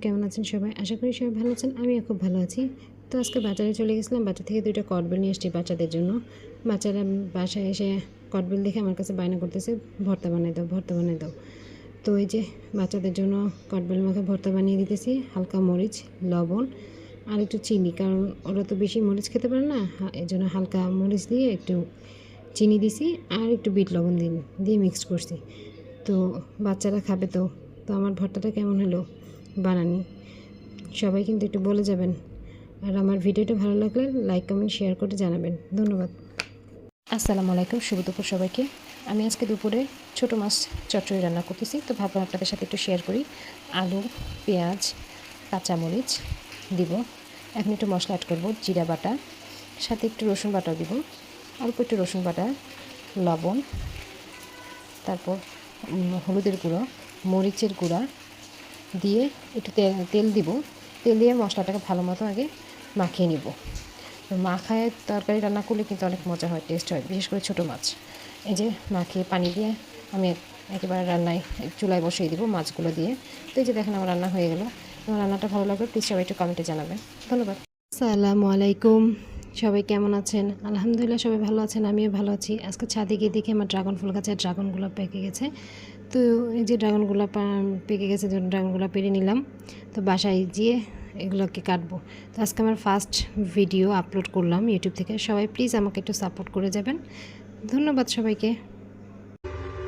কেমন আছেন সবাই? আশা করি সবাই ভালো আছেন। আমিও খুব ভালো আছি। তো আজকে বাজারে চলে গেছিলাম। বাজার থেকে ২ টা কটবেল নিয়ে এসেছি বাচ্চাদের জন্য। বাচ্চারা বাসায় এসে কটবেল দেখে আমার কাছে বায়না করতেছে, "ভর্তা বানাই দাও, ভর্তা বানাই দাও।" তো এই যে বাচ্চাদের জন্য কটবেল মাখা ভর্তা বানিয়ে দিতেছি। হালকা মরিচ, লবণ আর একটু চিনি। কারণ ওরা তো বেশি মরিচ খেতে পারে না। এজন্য হালকা মরিচ দিয়ে একটু চিনি দিছি আর একটু বিট লবণ দিয়ে মিক্সড করছি। তো বাচ্চারা খাবে তো। তো আমার ভর্তাটা কেমন হলো বানানি সবাই কিন্তু একটু বলে যাবেন। আর আমার ভিডিওটা ভালো লাগলে লাইক, কমেন্ট, শেয়ার করে জানাবেন। ধন্যবাদ। আসসালামু আলাইকুম, শুভ দুপুর সবাইকে। আমি আজকে দুপুরে ছোটো মাছ চচ্চড়ি রান্না করতেছি, তো ভাবলাম আপনাদের সাথে একটু শেয়ার করি। আলু, পেঁয়াজ, কাঁচামরিচ দিব। এখন একটু মশলা অ্যাড করবো, জিরা বাটা, সাথে একটু রসুন বাটাও দিব, অল্প একটু রসুন বাটা, লবণ, তারপর হলুদের গুঁড়ো, মরিচের গুঁড়া দিয়ে একটু তেল দিব। তেল দিয়ে মশলাটাকে ভালো মতো আগে মাখিয়ে নিব। মাখায় তরকারি রান্না করলে কিন্তু অনেক মজা হয়, টেস্ট হয়, বিশেষ করে ছোটো মাছ। এই যে মাখিয়ে পানি দিয়ে আমি একেবারে রান্নায় চুলায় বসিয়ে দিব মাছগুলো দিয়ে। তো এই যে দেখেন আমার রান্না হয়ে গেল। আমার রান্নাটা ভালো লাগবে, প্লিজ সবাই একটু কমেন্টে জানাবেন। ধন্যবাদ। আসসালামু আলাইকুম, সবাই কেমন আছেন? আলহামদুলিল্লাহ সবাই ভালো আছেন, আমিও ভালো আছি। আজকে ছাদে গিয়ে দেখি আমার ড্রাগন ফুল গাছে ড্রাগনগুলো পেকে গেছে। তো এই যে ড্রাগনগুলো পেকে গেছে, ড্রাগনগুলো পেরে নিলাম। তো বাসায় গিয়ে এগুলোকে কাটবো। তো আজকে আমার ফার্স্ট ভিডিও আপলোড করলাম ইউটিউব থেকে। সবাই প্লিজ আমাকে একটু সাপোর্ট করে যাবেন। ধন্যবাদ সবাইকে।